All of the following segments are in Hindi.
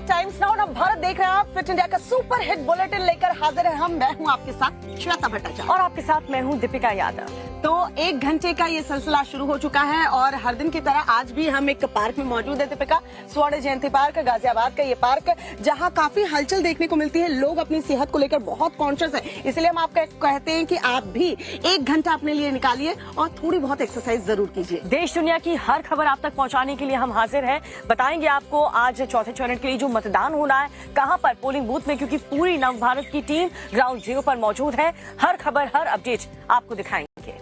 टाइम्स नाउ ना भारत देख रहे हैं आप। फिट इंडिया का सुपर हिट बुलेटिन लेकर हाजिर है हम। मैं हूं आपके साथ श्वेता भट्टाचार्य और आपके साथ मैं हूं दीपिका यादव। तो 1 घंटे का ये सिलसिला शुरू हो चुका है और हर दिन की तरह आज भी हम एक पार्क में मौजूद है दीपिका। स्वर्ण जयंती पार्क, गाजियाबाद का ये पार्क जहां काफी हलचल देखने को मिलती है। लोग अपनी सेहत को लेकर बहुत कॉन्शियस है, इसलिए हम आपको कहते हैं कि आप भी 1 घंटा अपने लिए निकालिए और थोड़ी बहुत एक्सरसाइज जरूर कीजिए। देश दुनिया की हर खबर आप तक पहुंचाने के लिए हम हाजिर हैं। बताएंगे आपको आज चौथे चरण के लिए जो मतदान होना है, कहां पर पोलिंग बूथ में, क्योंकि पूरी नवभारत की टीम ग्राउंड जीरो पर मौजूद है। हर खबर, हर अपडेट आपको दिखाएंगे।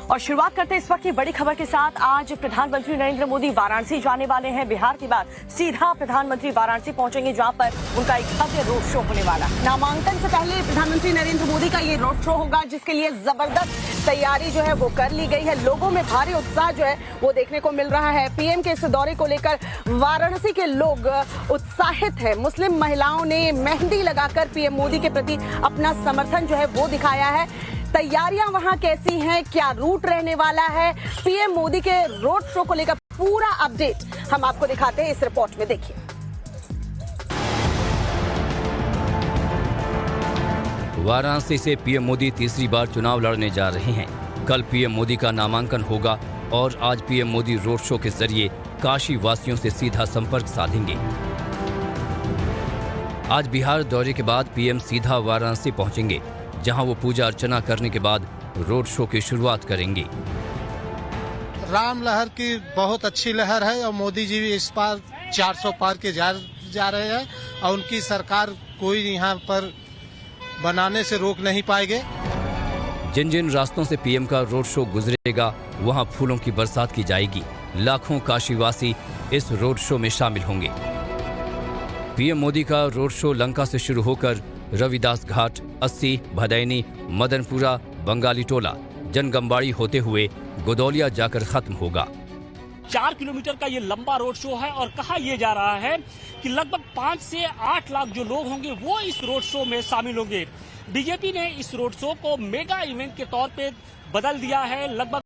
और शुरुआत करते हैं इस वक्त की बड़ी खबर के साथ। आज प्रधानमंत्री नरेंद्र मोदी वाराणसी जाने वाले हैं। बिहार के बाद सीधा प्रधानमंत्री वाराणसी पहुंचेंगे, जहां पर उनका एक भव्य रोड शो होने वाला है। नामांकन से पहले प्रधानमंत्री नरेंद्र मोदी का ये रोड शो होगा, जिसके लिए जबरदस्त तैयारी जो है वो कर ली गई है। लोगों में भारी उत्साह जो है वो देखने को मिल रहा है। पीएम के इस दौरे को लेकर वाराणसी के लोग उत्साहित है। मुस्लिम महिलाओं ने मेहंदी लगाकर पीएम मोदी के प्रति अपना समर्थन जो है वो दिखाया है। तैयारियां वहां कैसी हैं, क्या रूट रहने वाला है, पीएम मोदी के रोड शो को लेकर पूरा अपडेट हम आपको दिखाते हैं इस रिपोर्ट में। देखिए, वाराणसी से पीएम मोदी तीसरी बार चुनाव लड़ने जा रहे हैं। कल पीएम मोदी का नामांकन होगा और आज पीएम मोदी रोड शो के जरिए काशी वासियों से सीधा संपर्क साधेंगे। आज बिहार दौरे के बाद पीएम सीधा वाराणसी पहुंचेंगे, जहां वो पूजा अर्चना करने के बाद रोड शो की शुरुआत करेंगे। राम लहर की बहुत अच्छी लहर है और मोदी जी भी इस बार 400 पार के जा रहे हैं और उनकी सरकार कोई यहाँ पर बनाने से रोक नहीं पाएंगे। जिन जिन रास्तों से पीएम का रोड शो गुजरेगा, वहां फूलों की बरसात की जाएगी। लाखों काशीवासी इस रोड शो में शामिल होंगे। पीएम मोदी का रोड शो लंका से शुरू होकर रविदास घाट, अस्सी, भदैनी, मदनपुरा, बंगाली टोला, जनगंबाड़ी होते हुए गोदौलिया जाकर खत्म होगा। 4 किलोमीटर का ये लंबा रोड शो है और कहा यह जा रहा है कि लगभग 5 से 8 लाख जो लोग होंगे वो इस रोड शो में शामिल होंगे। बीजेपी ने इस रोड शो को मेगा इवेंट के तौर पे बदल दिया है। लगभग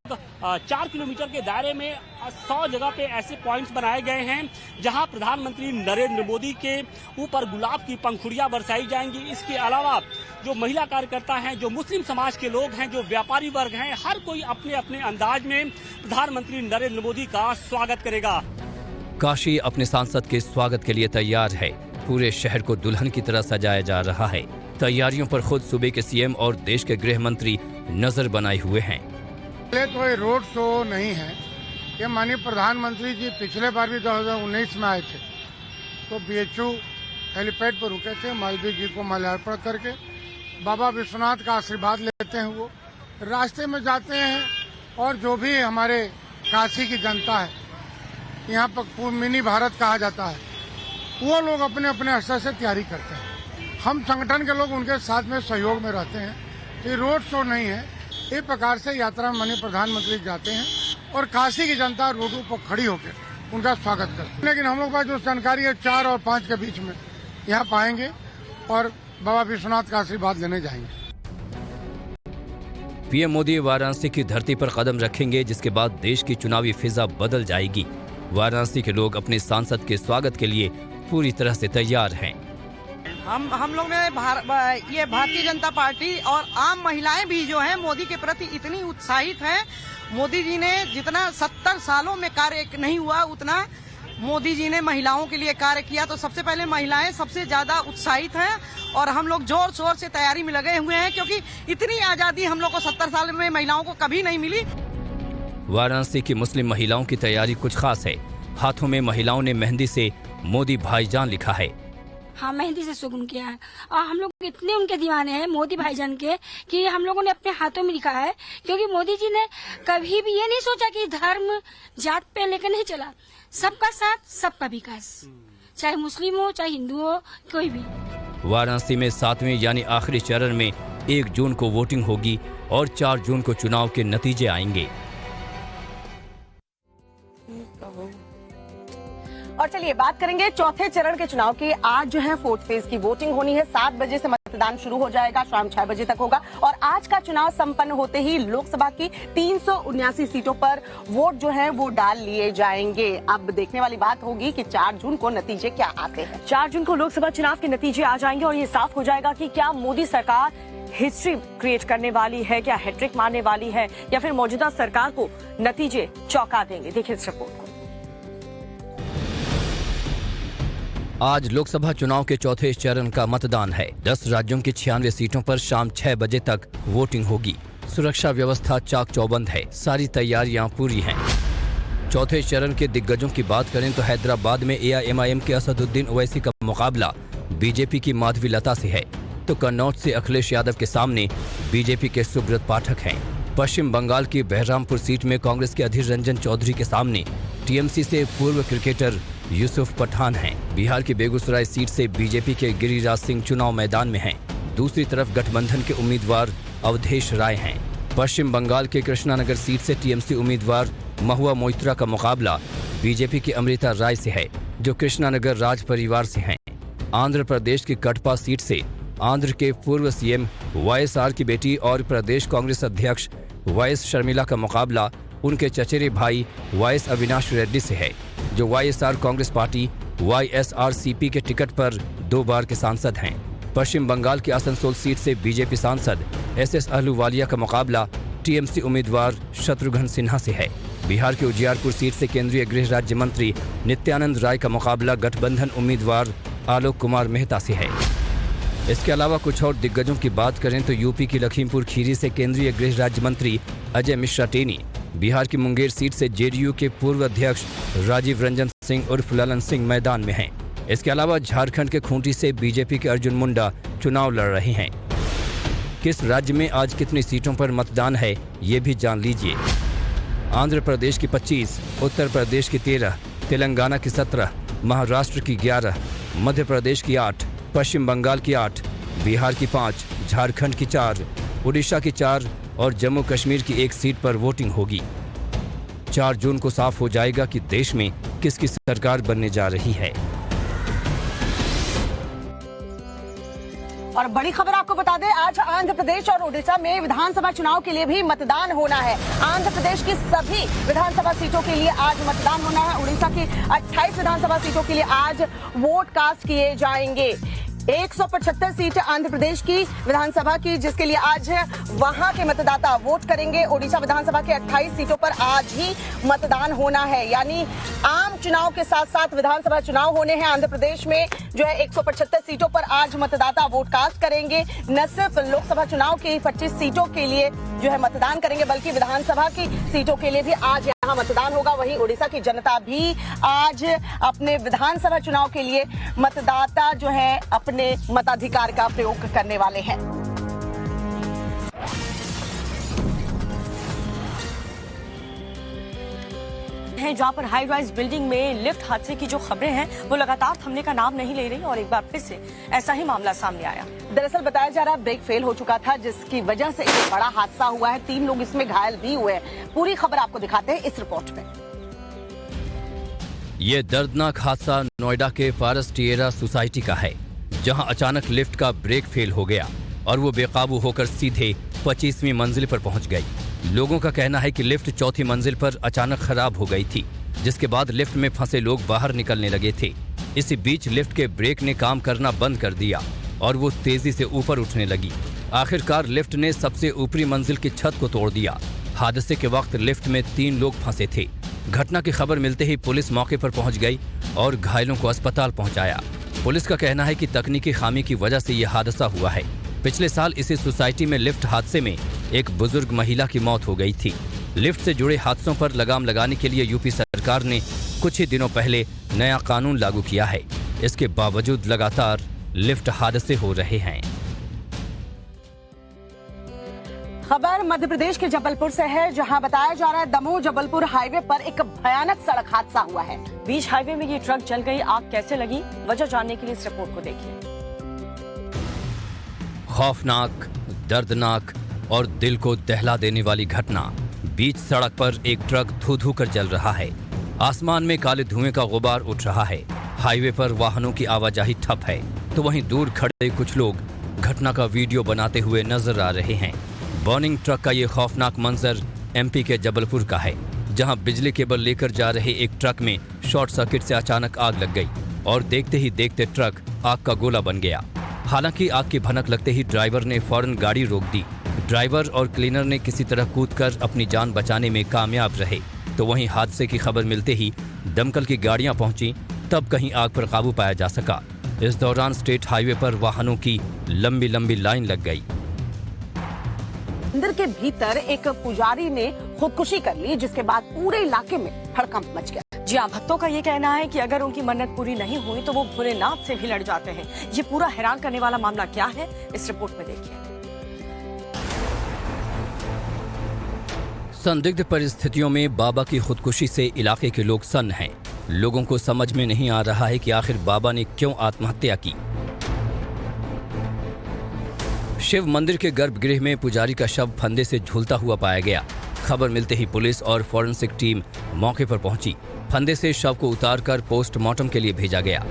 4 किलोमीटर के दायरे में 100 जगह पे ऐसे पॉइंट्स बनाए गए हैं, जहां प्रधानमंत्री नरेंद्र मोदी के ऊपर गुलाब की पंखुड़ियां बरसाई जाएंगी। इसके अलावा जो महिला कार्यकर्ता हैं, जो मुस्लिम समाज के लोग हैं, जो व्यापारी वर्ग हैं, हर कोई अपने अपने अंदाज में प्रधानमंत्री नरेंद्र मोदी का स्वागत करेगा। काशी अपने सांसद के स्वागत के लिए तैयार है। पूरे शहर को दुल्हन की तरह सजाया जा रहा है। तैयारियों पर खुद सूबे के सीएम और देश के गृह मंत्री नजर बनाए हुए हैं। तो ये रोड शो नहीं है, ये माननीय प्रधानमंत्री जी पिछले बार भी 2019 में आए थे, तो बीएचयू हेलीपैड पर रुके थे। मालवीय जी को माल्यार्पण करके बाबा विश्वनाथ का आशीर्वाद लेते हैं। वो रास्ते में जाते हैं और जो भी हमारे काशी की जनता है, यहाँ पर मिनी भारत कहा जाता है, वो लोग अपने अपने स्तर से तैयारी करते हैं। हम संगठन के लोग उनके साथ में सहयोग में रहते हैं। ये रोड शो नहीं है, इस प्रकार से यात्रा में माननीय प्रधानमंत्री जाते हैं और काशी की जनता रोडों पर खड़ी होकर उनका स्वागत करते हैं। लेकिन हम लोग पास जो जानकारी है 4 और 5 के बीच में यहाँ पाएंगे और बाबा विश्वनाथ का आशीर्वाद लेने जाएंगे। पीएम मोदी वाराणसी की धरती पर कदम रखेंगे, जिसके बाद देश की चुनावी फिजा बदल जाएगी। वाराणसी के लोग अपने सांसद के स्वागत के लिए पूरी तरह से तैयार हैं। हम लोग ने ये भारतीय जनता पार्टी और आम महिलाएं भी जो हैं मोदी के प्रति इतनी उत्साहित हैं। मोदी जी ने जितना 70 सालों में कार्य नहीं हुआ, उतना मोदी जी ने महिलाओं के लिए कार्य किया। तो सबसे पहले महिलाएं सबसे ज्यादा उत्साहित हैं और हम लोग जोर शोर से तैयारी में लगे हुए हैं, क्योंकि इतनी आजादी हम लोग को 70 साल में महिलाओं को कभी नहीं मिली। वाराणसी की मुस्लिम महिलाओं की तैयारी कुछ खास है। हाथों में महिलाओं ने मेहंदी से मोदी भाईजान लिखा है। हाँ, मेहंदी से सुगुन किया है और हम लोग इतने उनके दीवाने हैं मोदी भाईजान के कि हम लोगों ने अपने हाथों में लिखा है, क्योंकि मोदी जी ने कभी भी ये नहीं सोचा कि धर्म जात पे लेकर नहीं चला। सबका साथ, सबका विकास, चाहे मुस्लिम हो चाहे हिंदू हो, कोई भी। वाराणसी में 7वें यानी आखिरी चरण में 1 जून को वोटिंग होगी और 4 जून को चुनाव के नतीजे आएंगे। और चलिए बात करेंगे चौथे चरण के चुनाव की। आज जो है 4th फेज की वोटिंग होनी है। 7 बजे से मतदान शुरू हो जाएगा, शाम 6 बजे तक होगा और आज का चुनाव संपन्न होते ही लोकसभा की 379 सीटों पर वोट जो है वो डाल लिए जाएंगे। अब देखने वाली बात होगी कि 4 जून को नतीजे क्या आते हैं। 4 जून को लोकसभा चुनाव के नतीजे आ जाएंगे और ये साफ हो जाएगा कि क्या मोदी सरकार हिस्ट्री क्रिएट करने वाली है, क्या हैट्रिक मारने वाली है या फिर मौजूदा सरकार को नतीजे चौंका देंगे। देखिए इस रिपोर्ट को। आज लोकसभा चुनाव के चौथे चरण का मतदान है। 10 राज्यों की 96 सीटों पर शाम 6 बजे तक वोटिंग होगी। सुरक्षा व्यवस्था चाक चौबंद है, सारी तैयारियां पूरी हैं। चौथे चरण के दिग्गजों की बात करें तो हैदराबाद में AIMIM के असदुद्दीन ओवैसी का मुकाबला बीजेपी की माधवी लता से है, तो कन्नौज से अखिलेश यादव के सामने बीजेपी के सुब्रत पाठक हैं। पश्चिम बंगाल की बहरामपुर सीट में कांग्रेस के अधीर रंजन चौधरी के सामने TMC से पूर्व क्रिकेटर यूसुफ पठान हैं। बिहार की बेगूसराय सीट से बीजेपी के गिरिराज सिंह चुनाव मैदान में हैं। दूसरी तरफ गठबंधन के उम्मीदवार अवधेश राय हैं। पश्चिम बंगाल के कृष्णानगर सीट से TMC उम्मीदवार महुआ मोइत्रा का मुकाबला बीजेपी की अमृता राय से है, जो कृष्णानगर राज परिवार से हैं। आंध्र प्रदेश की कटपा सीट से आंध्र के पूर्व CM YSR की बेटी और प्रदेश कांग्रेस अध्यक्ष YS शर्मिला का मुकाबला उनके चचेरे भाई YS अविनाश रेड्डी से है, जो YSR कांग्रेस पार्टी YSRCP के टिकट पर 2 बार के सांसद हैं। पश्चिम बंगाल की आसनसोल सीट से बीजेपी सांसद SS अहलूवालिया का मुकाबला TMC उम्मीदवार शत्रुघ्न सिन्हा से है। बिहार के उजियारपुर सीट से केंद्रीय गृह राज्य मंत्री नित्यानंद राय का मुकाबला गठबंधन उम्मीदवार आलोक कुमार मेहता से है। इसके अलावा कुछ और दिग्गजों की बात करें तो यूपी की लखीमपुर खीरी से केंद्रीय गृह राज्य मंत्री अजय मिश्रा टेनी, बिहार की मुंगेर सीट से JDU के पूर्व अध्यक्ष राजीव रंजन सिंह उर्फ ललन सिंह मैदान में हैं। इसके अलावा झारखंड के खूंटी से बीजेपी के अर्जुन मुंडा चुनाव लड़ रहे हैं। किस राज्य में आज कितनी सीटों पर मतदान है ये भी जान लीजिए। आंध्र प्रदेश की 25, उत्तर प्रदेश की 13, तेलंगाना की 17, महाराष्ट्र की 11, मध्य प्रदेश की 8, पश्चिम बंगाल की 8, बिहार की 5, झारखंड की 4, उड़ीसा की 4 और जम्मू कश्मीर की 1 सीट पर वोटिंग होगी। 4 जून को साफ हो जाएगा कि देश में किसकी सरकार बनने जा रही है। और बड़ी खबर आपको बता दें, आज आंध्र प्रदेश और उड़ीसा में विधानसभा चुनाव के लिए भी मतदान होना है। आंध्र प्रदेश की सभी विधानसभा सीटों के लिए आज मतदान होना है। उड़ीसा की 28 विधानसभा सीटों के लिए आज वोट कास्ट किए जाएंगे। 175 सीट आंध्र प्रदेश की विधानसभा की, जिसके लिए आज वहां के मतदाता वोट करेंगे। ओडिशा विधानसभा के 28 सीटों पर आज ही मतदान होना है, यानी आम चुनाव के साथ साथ विधानसभा चुनाव होने हैं। आंध्र प्रदेश में जो है 175 सीटों पर आज मतदाता वोट कास्ट करेंगे। न सिर्फ लोकसभा चुनाव की 25 सीटों के लिए जो है मतदान करेंगे, बल्कि विधानसभा की सीटों के लिए भी आज यहाँ मतदान होगा। वहीं ओडिशा की जनता भी आज अपने विधानसभा चुनाव के लिए मतदाता जो है अपने मताधिकार का प्रयोग करने वाले हैं। जहां पर हाई राइज बिल्डिंग में लिफ्ट हादसे की जो खबरें हैं वो लगातार थमने का नाम नहीं ले रही और एक बार फिर से ऐसा ही मामला सामने आया। दरअसल बताया जा रहा है ब्रेक फेल हो चुका था, जिसकी वजह से एक बड़ा हादसा हुआ है। 3 लोग इसमें घायल भी हुए हैं। पूरी खबर आपको दिखाते हैं इस रिपोर्ट में। ये दर्दनाक हादसा नोएडा के पारस टिएरा सोसाइटी का है, जहां अचानक लिफ्ट का ब्रेक फेल हो गया और वो बेकाबू होकर सीधे 25वीं मंजिल पर पहुंच गई। लोगों का कहना है कि लिफ्ट 4थी मंजिल पर अचानक खराब हो गई थी, जिसके बाद लिफ्ट में फंसे लोग बाहर निकलने लगे थे। इसी बीच लिफ्ट के ब्रेक ने काम करना बंद कर दिया और वो तेजी से ऊपर उठने लगी। आखिरकार लिफ्ट ने सबसे ऊपरी मंजिल की छत को तोड़ दिया। हादसे के वक्त लिफ्ट में 3 लोग फंसे थे। घटना की खबर मिलते ही पुलिस मौके पर पहुंच गई और घायलों को अस्पताल पहुंचाया। पुलिस का कहना है कि तकनीकी खामी की वजह से यह हादसा हुआ है। पिछले साल इसी सोसाइटी में लिफ्ट हादसे में एक बुजुर्ग महिला की मौत हो गई थी। लिफ्ट से जुड़े हादसों पर लगाम लगाने के लिए यूपी सरकार ने कुछ ही दिनों पहले नया कानून लागू किया है। इसके बावजूद लगातार लिफ्ट हादसे हो रहे हैं। खबर मध्य प्रदेश के जबलपुर से है, जहां बताया जा रहा है दमोह जबलपुर हाईवे पर एक भयानक सड़क हादसा हुआ है। बीच हाईवे में ये ट्रक जल गई। आग कैसे लगी, वजह जानने के लिए इस रिपोर्ट को देखिए। खौफनाक, दर्दनाक और दिल को दहला देने वाली घटना। बीच सड़क पर एक ट्रक धू-धू कर जल रहा है। आसमान में काले धुएं का गुबार उठ रहा है। हाईवे पर वाहनों की आवाजाही ठप है, तो वहीं दूर खड़े कुछ लोग घटना का वीडियो बनाते हुए नजर आ रहे हैं। बर्निंग ट्रक का ये खौफनाक मंजर एमपी के जबलपुर का है, जहां बिजली केबल लेकर जा रहे एक ट्रक में शॉर्ट सर्किट से अचानक आग लग गई और देखते ही देखते ट्रक आग का गोला बन गया। हालांकि आग की भनक लगते ही ड्राइवर ने फौरन गाड़ी रोक दी। ड्राइवर और क्लीनर ने किसी तरह कूदकर अपनी जान बचाने में कामयाब रहे। तो वहीं हादसे की खबर मिलते ही दमकल की गाड़ियां पहुंची, तब कहीं आग पर काबू पाया जा सका। इस दौरान स्टेट हाईवे पर वाहनों की लंबी लंबी लाइन लग गई। मंदिर के भीतर एक पुजारी ने खुदकुशी कर ली, जिसके बाद पूरे इलाके में हड़कंप मच गया। जी हाँ, भक्तों का ये कहना है कि अगर उनकी मन्नत पूरी नहीं हुई तो वो भोलेनाथ से भी लड़ जाते हैं। ये पूरा हैरान करने वाला मामला क्या है, इस रिपोर्ट में देखिए। संदिग्ध परिस्थितियों में बाबा की खुदकुशी से इलाके के लोग सन्न हैं। लोगों को समझ में नहीं आ रहा है कि आखिर बाबा ने क्यों आत्महत्या की। शिव मंदिर के गर्भगृह में पुजारी का शव फंदे से झूलता हुआ पाया गया। खबर मिलते ही पुलिस और फॉरेंसिक टीम मौके पर पहुंची। फंदे से शव को उतारकर पोस्टमार्टम के लिए भेजा गया।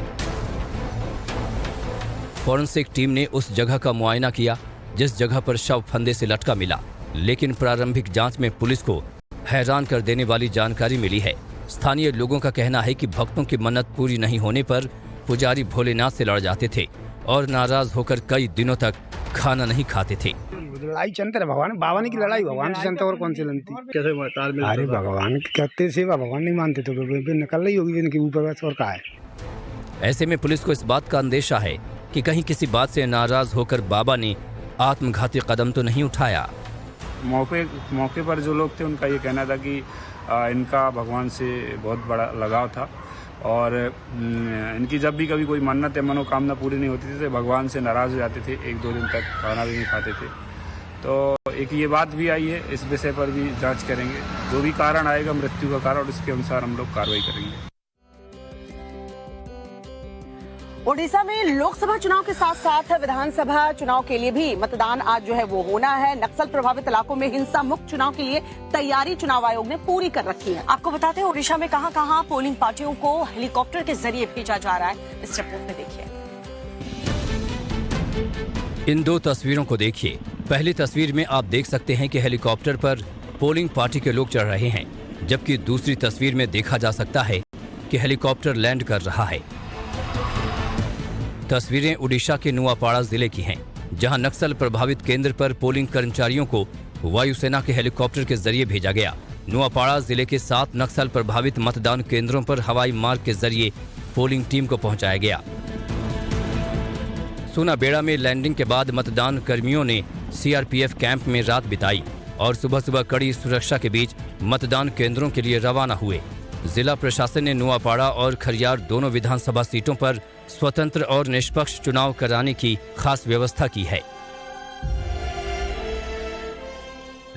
फॉरेंसिक टीम ने उस जगह का मुआयना किया जिस जगह पर शव फंदे से लटका मिला, लेकिन प्रारंभिक जांच में पुलिस को हैरान कर देने वाली जानकारी मिली है। स्थानीय लोगों का कहना है कि भक्तों की मन्नत पूरी नहीं होने पर पुजारी भोलेनाथ से लड़ जाते थे और नाराज होकर कई दिनों तक खाना नहीं खाते थे। लड़ाई चलते रहे, भगवान बाबा ने की लड़ाई भगवान से चलता और कौन सी लड़ती कैसे? अरे भगवान की कहते सेवा, भगवान नहीं मानते तो निकल रही होगी इनके ऊपर, बस और क्या है। ऐसे में पुलिस को इस बात का अंदेशा है कि कहीं किसी बात से नाराज होकर बाबा ने आत्मघाती कदम तो नहीं उठाया। मौके पर जो लोग थे उनका ये कहना था कि इनका भगवान से बहुत बड़ा लगाव था और इनकी जब भी कभी कोई मन्नत या मनोकामना पूरी नहीं होती थी तो भगवान से नाराज हो जाते थे, 1-2 दिन तक खाना भी नहीं खाते थे। तो एक ये बात भी आई है, इस विषय पर भी जांच करेंगे। जो भी कारण आएगा मृत्यु का कारण, और उसके अनुसार हम लोग कार्रवाई करेंगे। ओडिशा में लोकसभा चुनाव के साथ साथ विधानसभा चुनाव के लिए भी मतदान आज जो है वो होना है। नक्सल प्रभावित इलाकों में हिंसा मुक्त चुनाव के लिए तैयारी चुनाव आयोग ने पूरी कर रखी है। आपको बताते हैं ओडिशा में कहां-कहां पोलिंग पार्टियों को हेलीकॉप्टर के जरिए भेजा जा रहा है, इस रिपोर्ट में देखिए। इन दो तस्वीरों को देखिए। पहली तस्वीर में आप देख सकते हैं कि हेलीकॉप्टर पर पोलिंग पार्टी के लोग चढ़ रहे हैं, जबकि दूसरी तस्वीर में देखा जा सकता है कि हेलीकॉप्टर लैंड कर रहा है। तस्वीरें उड़ीसा के नुआपाड़ा जिले की हैं, जहां नक्सल प्रभावित केंद्र पर पोलिंग कर्मचारियों को वायुसेना के हेलीकॉप्टर के जरिए भेजा गया। नुआपाड़ा जिले के 7 नक्सल प्रभावित मतदान केंद्रों पर हवाई मार्ग के जरिए पोलिंग टीम को पहुंचाया गया। सोनाबेड़ा में लैंडिंग के बाद मतदान कर्मियों ने सीआरपीएफ कैंप में रात बिताई और सुबह सुबह कड़ी सुरक्षा के बीच मतदान केंद्रों के लिए रवाना हुए। जिला प्रशासन ने नुआपाड़ा और खरियार दोनों विधानसभा सीटों पर स्वतंत्र और निष्पक्ष चुनाव कराने की खास व्यवस्था की है।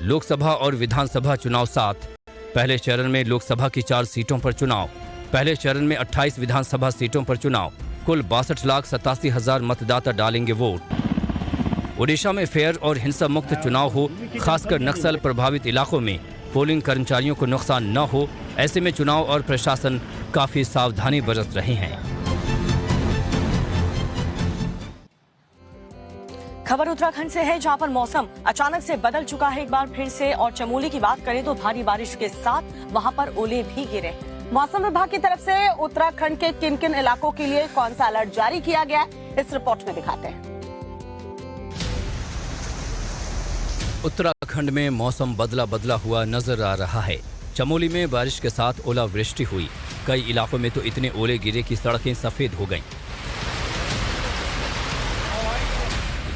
लोकसभा और विधानसभा चुनाव 7। पहले चरण में लोकसभा की 4 सीटों पर चुनाव। पहले चरण में 28 विधानसभा सीटों पर चुनाव। कुल 62,87,000 मतदाता डालेंगे वोट। ओडिशा में फेयर और हिंसा मुक्त चुनाव हो, खासकर नक्सल प्रभावित इलाकों में पोलिंग कर्मचारियों को नुकसान न हो, ऐसे में चुनाव और प्रशासन काफी सावधानी बरत रहे हैं। खबर उत्तराखंड से है, जहां पर मौसम अचानक से बदल चुका है एक बार फिर से। और चमोली की बात करें तो भारी बारिश के साथ वहां पर ओले भी गिरे। मौसम विभाग की तरफ से उत्तराखंड के किन किन इलाकों के लिए कौन सा अलर्ट जारी किया गया, इस रिपोर्ट में दिखाते हैं। उत्तराखंड में मौसम बदला बदला हुआ नजर आ रहा है। चमोली में बारिश के साथ ओलावृष्टि हुई। कई इलाकों में तो इतने ओले गिरे कि सड़कें सफेद हो गईं।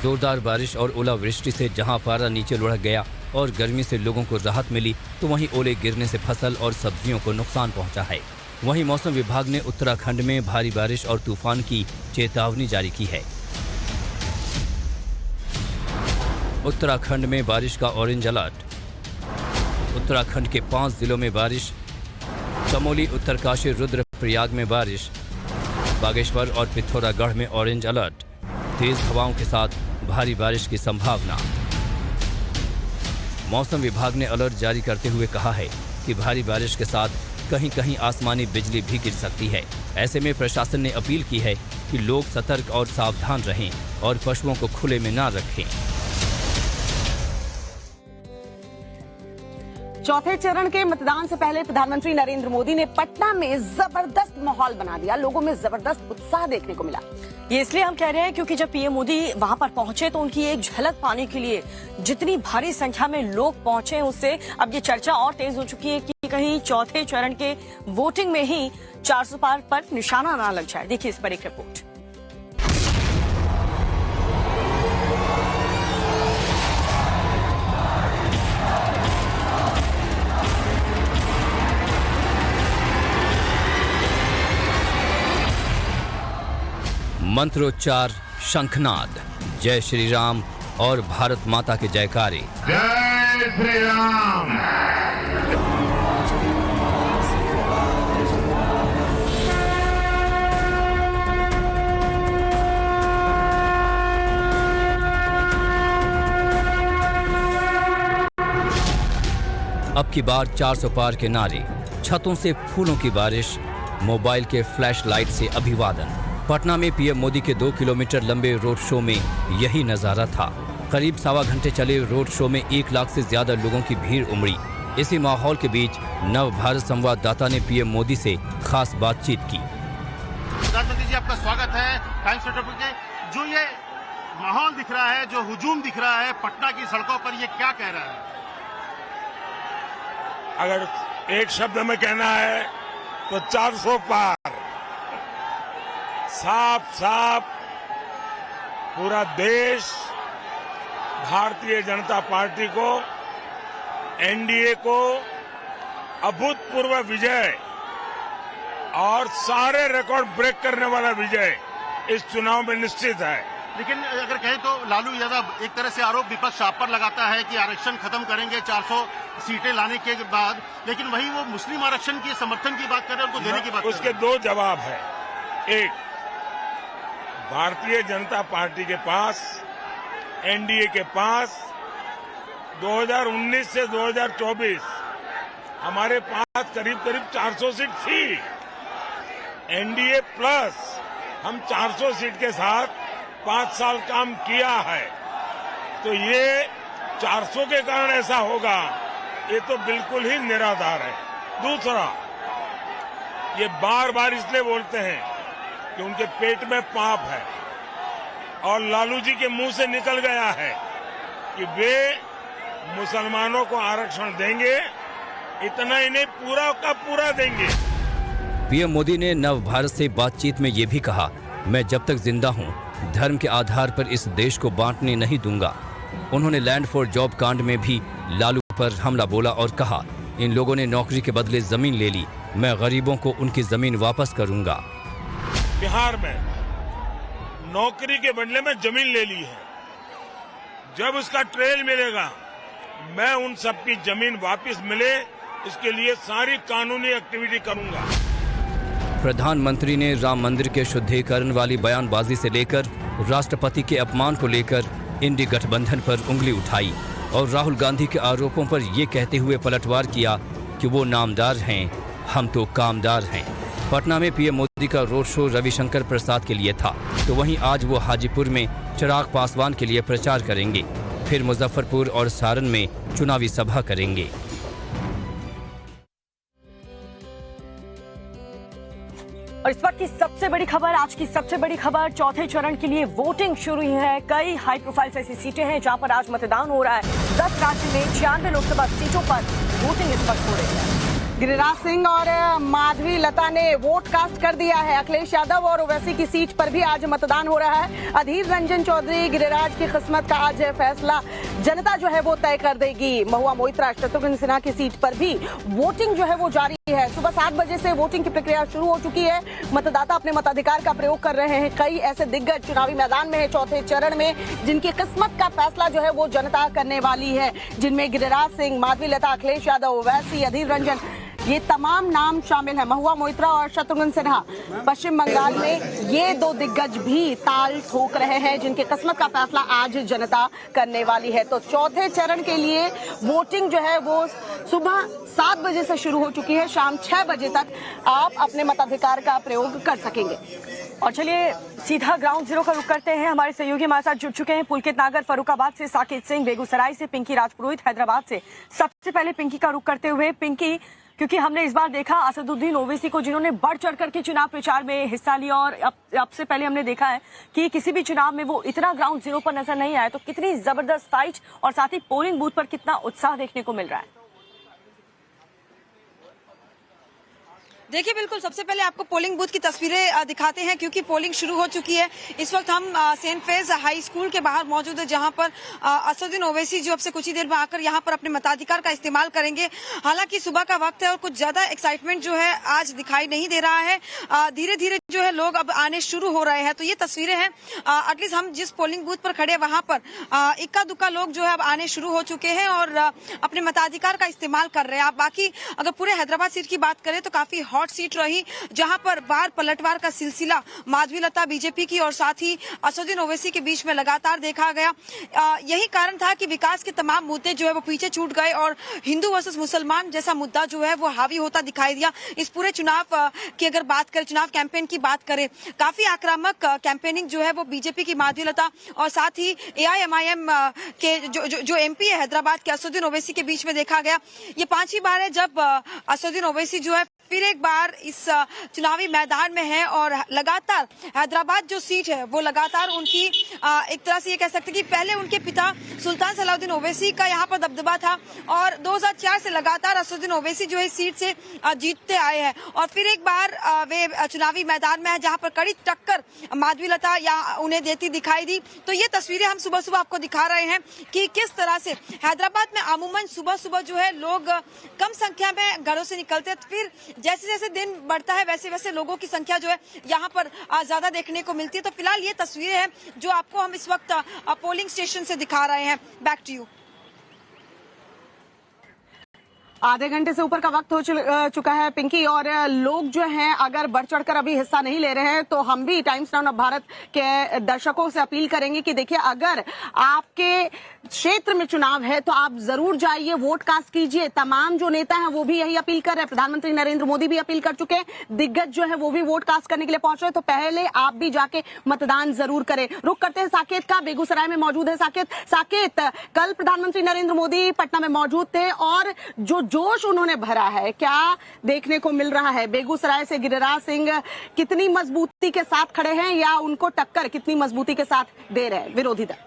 जोरदार बारिश और ओलावृष्टि से जहां पारा नीचे लुढ़क गया और गर्मी से लोगों को राहत मिली, तो वहीं ओले गिरने से फसल और सब्जियों को नुकसान पहुंचा है। वहीं मौसम विभाग ने उत्तराखंड में भारी बारिश और तूफान की चेतावनी जारी की है। उत्तराखंड में बारिश का ऑरेंज अलर्ट। उत्तराखंड के 5 जिलों में बारिश। चमोली, उत्तरकाशी, रुद्रप्रयाग में बारिश। बागेश्वर और पिथौरागढ़ में ऑरेंज अलर्ट। तेज हवाओं के साथ भारी बारिश की संभावना। मौसम विभाग ने अलर्ट जारी करते हुए कहा है कि भारी बारिश के साथ कहीं कहीं आसमानी बिजली भी गिर सकती है। ऐसे में प्रशासन ने अपील की है कि लोग सतर्क और सावधान रहें और पशुओं को खुले में न रखें। चौथे चरण के मतदान से पहले प्रधानमंत्री नरेंद्र मोदी ने पटना में जबरदस्त माहौल बना दिया। लोगों में जबरदस्त उत्साह देखने को मिला। ये इसलिए हम कह रहे हैं क्योंकि जब पीएम मोदी वहां पर पहुंचे तो उनकी एक झलक पाने के लिए जितनी भारी संख्या में लोग पहुंचे, उससे अब ये चर्चा और तेज हो चुकी है कि कहीं चौथे चरण के वोटिंग में ही 400 पार पर निशाना ना लग जाए। देखिए इस पर एक रिपोर्ट। मंत्रोच्चार, शंखनाद, जय श्री राम और भारत माता के जयकारे। जय श्री राम। अब की बार 400 पार के नारे, छतों से फूलों की बारिश, मोबाइल के फ्लैश लाइट से अभिवादन। पटना में पीएम मोदी के 2 किलोमीटर लंबे रोड शो में यही नजारा था। करीब सवा घंटे चले रोड शो में 1 लाख से ज्यादा लोगों की भीड़ उमड़ी। इसी माहौल के बीच नव भारत संवाददाता ने पीएम मोदी से खास बातचीत की। प्रधानमंत्री जी, आपका स्वागत है टाइम्स नेटवर्क के। जो ये माहौल दिख रहा है, जो हुजूम दिख रहा है पटना की सड़कों पर, ये क्या कह रहा है? अगर एक शब्द में कहना है तो 400 पार। साफ साफ पूरा देश भारतीय जनता पार्टी को, एनडीए को अभूतपूर्व विजय और सारे रिकॉर्ड ब्रेक करने वाला विजय इस चुनाव में निश्चित है। लेकिन अगर कहें तो लालू यादव एक तरह से आरोप विपक्ष आप पर लगाता है कि आरक्षण खत्म करेंगे 400 सीटें लाने के बाद, लेकिन वही वो मुस्लिम आरक्षण के समर्थन की बात कर रहे हैं, उनको देने की बात कर रहे हैं। उसके 2 जवाब है। एक, भारतीय जनता पार्टी के पास, एनडीए के पास 2019 से 2024 हमारे पास करीब करीब 400 सीट थी। एनडीए प्लस हम 400 सीट के साथ 5 साल काम किया है, तो ये 400 के कारण ऐसा होगा, ये तो बिल्कुल ही निराधार है। दूसरा, ये बार बार इसलिए बोलते हैं कि उनके पेट में पाप है और लालू जी के मुंह से निकल गया है कि वे मुसलमानों को आरक्षण देंगे। इतना ही नहीं, पूरा का पूरा देंगे। पीएम मोदी ने नव भारत से बातचीत में ये भी कहा, मैं जब तक जिंदा हूं धर्म के आधार पर इस देश को बांटने नहीं दूंगा। उन्होंने लैंड फॉर जॉब कांड में भी लालू पर हमला बोला और कहा, इन लोगों ने नौकरी के बदले जमीन ले ली, मैं गरीबों को उनकी जमीन वापस करूंगा। बिहार में नौकरी के बदले में जमीन ले ली है, जब उसका ट्रेल मिलेगा मैं उन सबकी जमीन वापस मिले, इसके लिए सारी कानूनी एक्टिविटी करूंगा। प्रधानमंत्री ने राम मंदिर के शुद्धिकरण वाली बयानबाजी से लेकर राष्ट्रपति के अपमान को लेकर इंडी गठबंधन पर उंगली उठाई और राहुल गांधी के आरोपों पर ये कहते हुए पलटवार किया कि वो नामदार हैं, हम तो कामदार हैं। पटना में पीएम मोदी का रोड शो रविशंकर प्रसाद के लिए था, तो वहीं आज वो हाजीपुर में चिराग पासवान के लिए प्रचार करेंगे, फिर मुजफ्फरपुर और सारण में चुनावी सभा करेंगे। और इस वक्त की सबसे बड़ी खबर, आज की सबसे बड़ी खबर, चौथे चरण के लिए वोटिंग शुरू हुई है। कई हाई प्रोफाइल ऐसी सीटें हैं जहां पर आज मतदान हो रहा है। 10 राज्य में 96 लोकसभा सीटों पर वोटिंग इस वक्त हो रही है। गिरिराज सिंह और माधवी लता ने वोट कास्ट कर दिया है। अखिलेश यादव और ओवैसी की सीट पर भी आज मतदान हो रहा है। अधीर रंजन चौधरी, गिरिराज की किस्मत का आज फैसला जनता जो है वो तय कर देगी। महुआ मोइत्रा, शत्रुघ्न सिन्हा की सीट पर भी वोटिंग जो है वो जारी है। सुबह 7 बजे से वोटिंग की प्रक्रिया शुरू हो चुकी है। मतदाता अपने मताधिकार का प्रयोग कर रहे हैं। कई ऐसे दिग्गज चुनावी मैदान में है चौथे चरण में, जिनकी किस्मत का फैसला जो है वो जनता करने वाली है, जिनमें गिरिराज सिंह, माधवी लता, अखिलेश यादव, ओवैसी, अधीर रंजन ये तमाम नाम शामिल है, महुआ मोइत्रा और शत्रुघ्न सिन्हा। पश्चिम बंगाल में ये दो दिग्गज भी ताल ठोक रहे हैं, जिनकी किस्मत का फैसला आज जनता करने वाली है। तो चौथे चरण के लिए वोटिंग जो है वो सुबह 7 बजे से शुरू हो चुकी है। शाम 6 बजे तक आप अपने मताधिकार का प्रयोग कर सकेंगे। और चलिए सीधा ग्राउंड जीरो का रुख करते हैं। हमारे सहयोगी हमारे साथ जुड़ चुके हैं, पुलकित नागर फर्रुखाबाद से, साकेत सिंह बेगूसराय से, पिंकी राजपुरोहित हैदराबाद से। सबसे पहले पिंकी का रुख करते हुए, पिंकी, क्योंकि हमने इस बार देखा असदुद्दीन ओवैसी को, जिन्होंने बढ़ चढ़कर के चुनाव प्रचार में हिस्सा लिया, और अब से पहले हमने देखा है कि किसी भी चुनाव में वो इतना ग्राउंड जीरो पर नजर नहीं आया। तो कितनी जबरदस्त फाइट और साथ ही पोलिंग बूथ पर कितना उत्साह देखने को मिल रहा है। देखिए, बिल्कुल सबसे पहले आपको पोलिंग बूथ की तस्वीरें दिखाते हैं, क्योंकि पोलिंग शुरू हो चुकी है। इस वक्त हम सेंट फेज हाई स्कूल के बाहर मौजूद है, जहां पर असदुद्दीन ओवैसी जो अब से कुछ ही देर में आकर यहां पर अपने मताधिकार का इस्तेमाल करेंगे। हालांकि सुबह का वक्त है और कुछ ज्यादा एक्साइटमेंट जो है आज दिखाई नहीं दे रहा है। धीरे धीरे जो है लोग अब आने शुरू हो रहे हैं। तो ये तस्वीरें हैं, एटलीस्ट हम जिस पोलिंग बूथ पर खड़े वहां पर इक्का दुक्का लोग जो है अब आने शुरू हो चुके हैं और अपने मताधिकार का इस्तेमाल कर रहे हैं। बाकी अगर पूरे हैदराबाद सीट की बात करें तो काफी हॉट सीट रही, जहां पर बार पलटवार का सिलसिला माधवीलता बीजेपी की और साथ ही असदुद्दीन ओवैसी के बीच में लगातार देखा गया। यही कारण था कि विकास के तमाम मुद्दे जो है वो पीछे छूट गए और हिंदू वर्सेस मुसलमान जैसा मुद्दा जो है वो हावी होता दिखाई दिया। इस पूरे चुनाव की अगर बात करें, चुनाव कैंपेन की बात करें, काफी आक्रामक कैंपेनिंग जो है वो बीजेपी की माधवीलता और साथ ही AIMIM के जो MP है हैदराबाद के असदुद्दीन ओवैसी के बीच में देखा गया। ये 5वीं बार है जब असदुद्दीन ओवैसी जो है फिर एक बार इस चुनावी मैदान में है और लगातार हैदराबाद जो सीट है वो लगातार उनकी एक तरह से ये कह सकते हैं कि पहले उनके पिता सुल्तान सलाउद्दीन ओवैसी का यहाँ पर दबदबा था और 2004 से लगातार असदुद्दीन ओवैसी जो है सीट से जीतते आए हैं और फिर एक बार वे चुनावी मैदान में है जहाँ पर कड़ी टक्कर माधवीलता या उन्हें देती दिखाई दी। तो ये तस्वीरें हम सुबह सुबह आपको दिखा रहे हैं कि किस तरह से हैदराबाद में अमूमन सुबह सुबह जो है लोग कम संख्या में घरों से निकलते हैं, फिर जैसे जैसे दिन बढ़ता है वैसे वैसे लोगों की संख्या जो है यहाँ पर ज्यादा देखने को मिलती है। तो फिलहाल ये तस्वीरें हैं जो आपको हम इस वक्त पोलिंग स्टेशन से दिखा रहे हैं। Back to you. आधे घंटे से ऊपर का वक्त हो चुका है पिंकी, और लोग जो हैं अगर बढ़ चढ़कर अभी हिस्सा नहीं ले रहे हैं तो हम भी टाइम्स नाउ भारत के दर्शकों से अपील करेंगे कि देखिए, अगर आपके क्षेत्र में चुनाव है तो आप जरूर जाइए, वोट कास्ट कीजिए। तमाम जो नेता हैं वो भी यही अपील कर रहे हैं, प्रधानमंत्री नरेंद्र मोदी भी अपील कर चुके हैं, दिग्गज जो है वो भी वोट कास्ट करने के लिए पहुंच रहे हैं। तो पहले आप भी जाके मतदान जरूर करें। रुक करते हैं साकेत का, बेगूसराय में मौजूद है साकेत, कल प्रधानमंत्री नरेंद्र मोदी पटना में मौजूद थे और जो जोश उन्होंने भरा है, क्या देखने को मिल रहा है? बेगूसराय से गिरिराज सिंह कितनी मजबूती के साथ खड़े हैं या उनको टक्कर कितनी मजबूती के साथ दे रहे हैं विरोधी दल?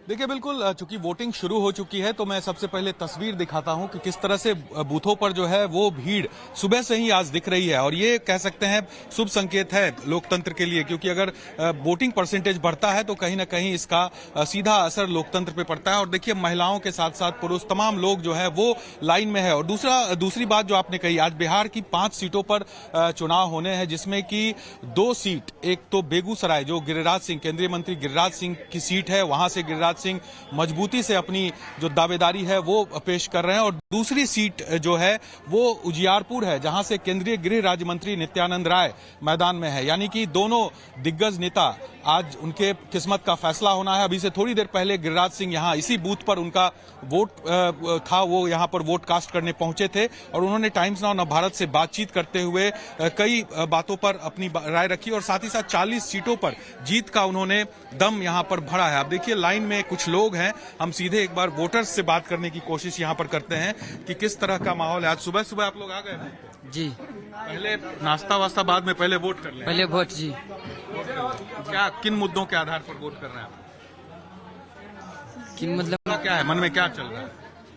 देखिए, बिल्कुल चूंकि वोटिंग शुरू हो चुकी है तो मैं सबसे पहले तस्वीर दिखाता हूं कि किस तरह से बूथों पर जो है वो भीड़ सुबह से ही आज दिख रही है और ये कह सकते हैं शुभ संकेत है लोकतंत्र के लिए, क्योंकि अगर वोटिंग परसेंटेज बढ़ता है तो कहीं ना कहीं इसका सीधा असर लोकतंत्र पे पड़ता है। और देखिए, महिलाओं के साथ साथ पुरुष तमाम लोग जो है वो लाइन में है। और दूसरी बात जो आपने कही, आज बिहार की 5 सीटों पर चुनाव होने हैं, जिसमें कि 2 सीट, एक तो बेगूसराय जो गिरिराज सिंह, केंद्रीय मंत्री गिरिराज सिंह की सीट है, वहां से गिरिराज सिंह मजबूती से अपनी जो दावेदारी है वो पेश कर रहे हैं, और दूसरी सीट जो है वो उजियारपुर है, जहां से केंद्रीय गृह राज्य मंत्री नित्यानंद राय मैदान में है। यानी कि दोनों दिग्गज नेता, आज उनके किस्मत का फैसला होना है। अभी से थोड़ी देर पहले गिरिराज सिंह यहां इसी बूथ पर उनका वोट था, वो यहां पर वोट कास्ट करने पहुंचे थे और उन्होंने टाइम्स नाउ भारत से बातचीत करते हुए कई बातों पर अपनी राय रखी और साथ ही साथ 40 सीटों पर जीत का उन्होंने दम यहां पर भरा है। आप देखिए, लाइन में कुछ लोग हैं, हम सीधे एक बार वोटर्स से बात करने की कोशिश यहां पर करते हैं कि किस तरह का माहौल है। आज सुबह सुबह आप लोग आ गए हैं? जी, पहले नाश्ता वास्ता बाद में पहले वोट कर लें? पहले वोट। जी, क्या किन मुद्दों के आधार पर वोट कर रहे हैं आप? कि मतलब क्या है मन में, क्या चल रहा है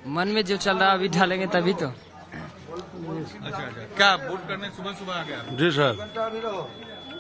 मन में? जो चल रहा है अभी ढालेंगे तभी तो। अच्छा, क्या वोट करने सुबह सुबह आ गया? जी सर।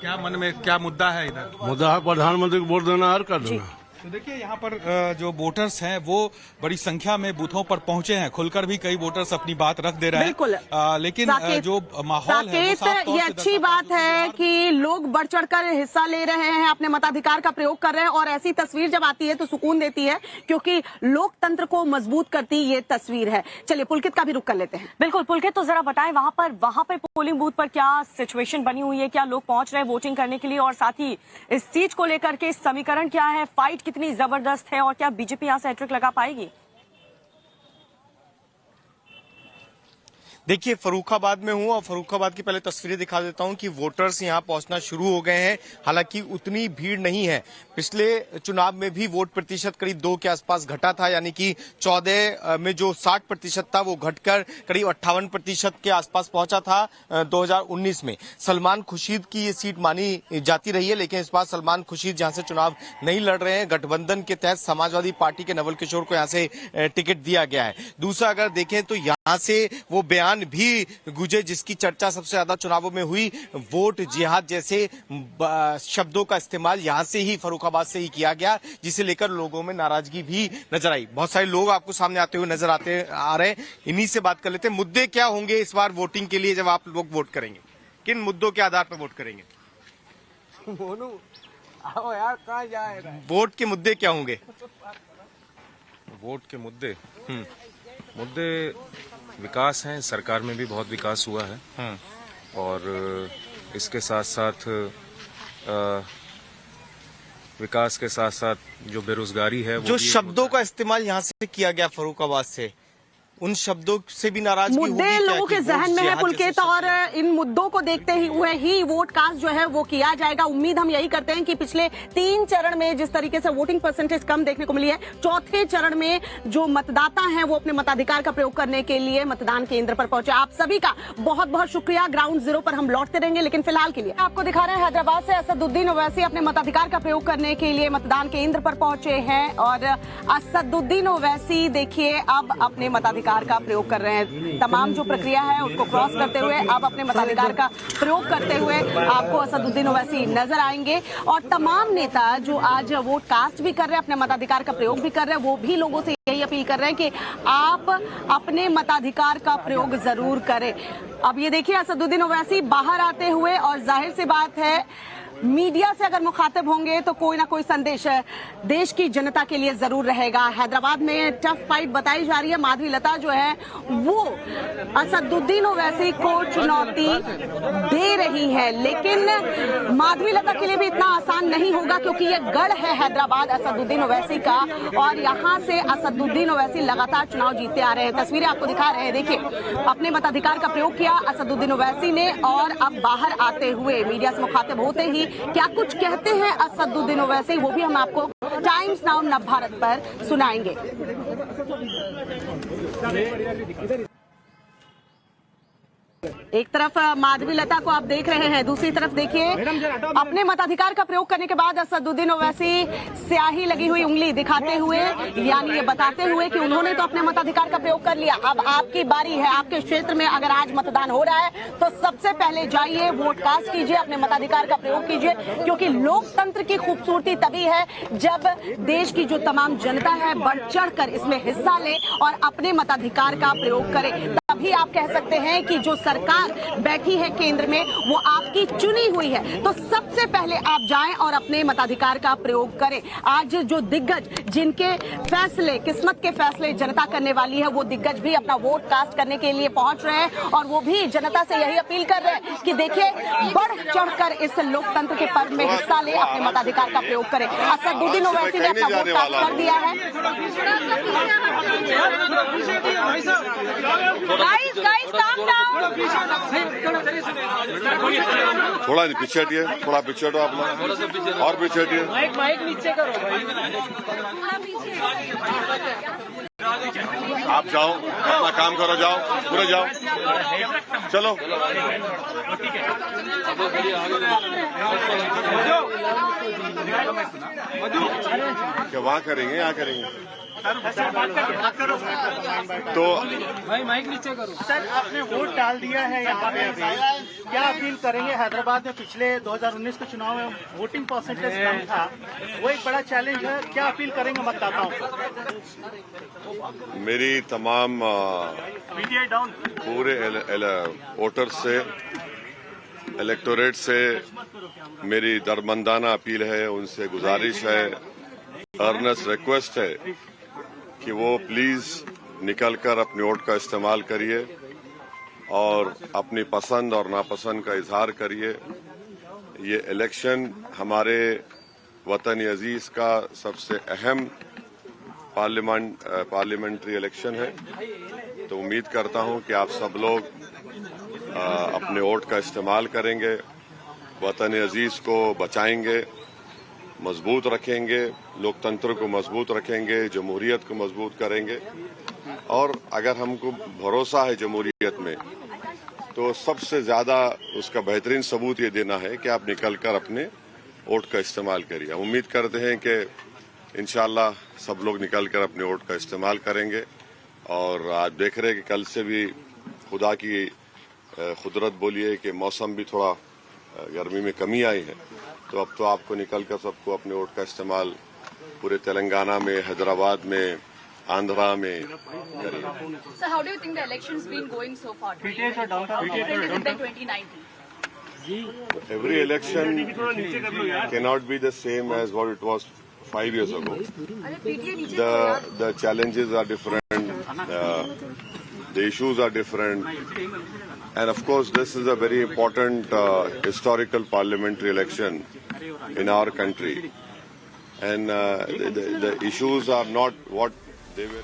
क्या मन में क्या मुद्दा है इधर? मुद्दा है प्रधानमंत्री को वोट देना और कर देना। तो देखिए यहाँ पर जो वोटर्स हैं वो बड़ी संख्या में बूथों पर पहुंचे हैं, खुलकर भी कई वोटर्स अपनी बात रख दे रहे हैं। लेकिन जो माहौल है वो साफ तौर ये से अच्छी बात है कि लोग बढ़ चढ़कर हिस्सा ले रहे हैं, अपने मताधिकार का प्रयोग कर रहे हैं और ऐसी तस्वीर जब आती है तो सुकून देती है, क्योंकि लोकतंत्र को मजबूत करती ये तस्वीर है। चलिए पुलकित का भी रुख कर लेते हैं। बिल्कुल पुलकित, तो जरा बताएं वहां पर पोलिंग बूथ पर क्या सिचुएशन बनी हुई है, क्या लोग पहुंच रहे हैं वोटिंग करने के लिए, और साथ ही इस सीट को लेकर के समीकरण क्या है, फाइट कितनी जबरदस्त है और क्या बीजेपी यहां से हैट्रिक लगा पाएगी? देखिए, फर्रुखाबाद में हूं और फर्रुखाबाद की पहले तस्वीरें दिखा देता हूं कि वोटर्स यहां पहुंचना शुरू हो गए हैं। हालांकि उतनी भीड़ नहीं है। पिछले चुनाव में भी वोट प्रतिशत करीब 2 के आसपास घटा था, यानी कि 14 में जो 60% था वो घटकर करीब 58% के आसपास पहुंचा था 2019 में। सलमान खुर्शीद की ये सीट मानी जाती रही है, लेकिन इस बार सलमान खुर्शीद जहां से चुनाव नहीं लड़ रहे हैं। गठबंधन के तहत समाजवादी पार्टी के नवल किशोर को यहां से टिकट दिया गया है। दूसरा अगर देखें तो यहां से वो बयान भी गुजे जिसकी चर्चा सबसे ज्यादा चुनावों में हुई, वोट जिहाद जैसे शब्दों का इस्तेमाल यहां से ही, फर्रुखाबाद से ही किया गया, जिसे लेकर लोगों में नाराजगी भी नजर आई। बहुत सारे लोग आपको सामने आते हुए नजर आ रहे हैं। इन्हीं से बात कर लेते हैं। मुद्दे क्या होंगे इस बार वोटिंग के लिए जब आप लोग वोट करेंगे? किन मुद्दों के आधार पर वोट करेंगे? वोट के मुद्दे क्या होंगे? वोट के मुद्दे विकास हैं। सरकार में भी बहुत विकास हुआ है और इसके साथ साथ विकास के साथ साथ जो बेरोजगारी है, जो शब्दों का इस्तेमाल यहाँ से किया गया फर्रुखाबाद से, उन शब्दों से भी नाराजगी मुद्दे लोगों के जहन में है पुलकित, और इन मुद्दों को देखते हुए ही वोट कास्ट जो है वो किया जाएगा। उम्मीद हम यही करते हैं कि पिछले 3 चरण में जिस तरीके से वोटिंग परसेंटेज कम देखने को मिली है, चौथे चरण में जो मतदाता हैं वो अपने मताधिकार का प्रयोग करने के लिए मतदान केंद्र पर पहुंचे। आप सभी का बहुत बहुत शुक्रिया। ग्राउंड जीरो पर हम लौटते रहेंगे, लेकिन फिलहाल के लिए आपको दिखा रहे हैं हैदराबाद से असदुद्दीन ओवैसी अपने मताधिकार का प्रयोग करने के लिए मतदान केंद्र पर पहुंचे हैं। और असदुद्दीन ओवैसी देखिए अब अपने मताधिकार का प्रयोग कर रहे हैं। तमाम जो प्रक्रिया है उसको क्रॉस करते हुए अब अपने मताधिकार का प्रयोग करते हुए आपको असदुद्दीन ओवैसी नजर आएंगे। और तमाम नेता जो आज वोट कास्ट भी कर रहे हैं, अपने मताधिकार का प्रयोग भी कर रहे हैं, वो भी लोगों से यही अपील कर रहे हैं कि आप अपने मताधिकार का प्रयोग जरूर करें। अब ये देखिए असदुद्दीन ओवैसी बाहर आते हुए, और जाहिर सी बात है मीडिया से अगर मुखातिब होंगे तो कोई ना कोई संदेश देश की जनता के लिए जरूर रहेगा। हैदराबाद में टफ फाइट बताई जा रही है। माधवी लता जो है वो असदुद्दीन ओवैसी को चुनौती दे रही है, लेकिन माधवी लता के लिए भी इतना आसान नहीं होगा, क्योंकि ये गढ़ है हैदराबाद असदुद्दीन ओवैसी का, और यहाँ से असदुद्दीन ओवैसी लगातार चुनाव जीतते आ रहे हैं। तस्वीरें आपको दिखा रहे हैं, देखिए अपने मताधिकार का प्रयोग किया असदुद्दीन ओवैसी ने, और अब बाहर आते हुए मीडिया से मुखातिब होते ही क्या कुछ कहते हैं असदुद्दीन ओवैसी, वो भी हम आपको टाइम्स नाउ नव भारत पर सुनाएंगे। एक तरफ माधवी लता को आप देख रहे हैं, दूसरी तरफ देखिए अपने मताधिकार का प्रयोग करने के बाद असदुद्दीन ओवैसी स्याही लगी हुई उंगली दिखाते हुए, यानी ये बताते हुए कि उन्होंने तो अपने मताधिकार का प्रयोग कर लिया, अब आपकी बारी है। आपके क्षेत्र में अगर आज मतदान हो रहा है तो सबसे पहले जाइए, वोट कास्ट कीजिए, अपने मताधिकार का प्रयोग कीजिए, क्योंकि लोकतंत्र की खूबसूरती तभी है जब देश की जो तमाम जनता है बढ़ चढ़कर इसमें हिस्सा ले और अपने मताधिकार का प्रयोग करे। तभी आप कह सकते हैं कि जो सरकार बैठी है केंद्र में वो आपकी चुनी हुई है। तो सबसे पहले आप जाएं और अपने मताधिकार का प्रयोग करें। आज जो दिग्गज जिनके फैसले, किस्मत के फैसले जनता करने वाली है, वो दिग्गज भी अपना वोट कास्ट करने के लिए पहुंच रहे हैं, और वो भी जनता से यही अपील कर रहे हैं कि देखिए बढ़ चढ़कर इस लोकतंत्र के पर्व में हिस्सा ले, अपने मताधिकार का प्रयोग करें। असदुद्दीन ओवैसी ने अपना वोट कास्ट कर दिया है। थोड़ा पीछे हटिए, थोड़ा पीछे हटो आप लोग, और पीछे हटिए, माइक नीचे करो भाई। आप जाओ, अपना काम करो, जाओ, पूरे जाओ, चलो। क्या वहाँ करेंगे, यहाँ करेंगे? तो भाई माइक नीचे करो। सर आपने वोट डाल दिया है यहाँ पे अभी, क्या अपील करेंगे? हैदराबाद में पिछले 2019 के चुनाव में वोटिंग परसेंटेज कम था, वो एक बड़ा चैलेंज है, क्या अपील करेंगे मतदाताओं को? मेरी तमाम पूरे वोटर से, इलेक्टोरेट से मेरी दरमंदाना अपील है, उनसे गुजारिश है, अर्नेस्ट रिक्वेस्ट है कि वो प्लीज निकलकर अपने वोट का इस्तेमाल करिए और अपनी पसंद और नापसंद का इजहार करिए। ये इलेक्शन हमारे वतन अजीज का सबसे अहम पार्लियामेंट्री इलेक्शन है, तो उम्मीद करता हूं कि आप सब लोग अपने वोट का इस्तेमाल करेंगे, वतन अजीज को बचाएंगे, मजबूत रखेंगे, लोकतंत्र को मजबूत रखेंगे, जमहूरियत को मजबूत करेंगे। और अगर हमको भरोसा है जमहूरियत में, तो सबसे ज्यादा उसका बेहतरीन सबूत ये देना है कि आप निकलकर अपने वोट का इस्तेमाल करिए। हम उम्मीद करते हैं कि इंशाअल्लाह सब लोग निकलकर अपने वोट का इस्तेमाल करेंगे। और आज देख रहे हैं कि कल से भी खुदा की कुदरत बोलिए कि मौसम भी थोड़ा गर्मी में कमी आई है, तो अब तो आपको निकलकर सबको अपने वोट का इस्तेमाल पूरे तेलंगाना में, हैदराबाद में, आंध्रा में करिए। So how do you think the election's been going so far? Different than 2019. Every election cannot be the same as what it was 5 years ago. The challenges are different, the issues are different, and of course this is a very important historical parliamentary election in our country, and the issues are not what they were.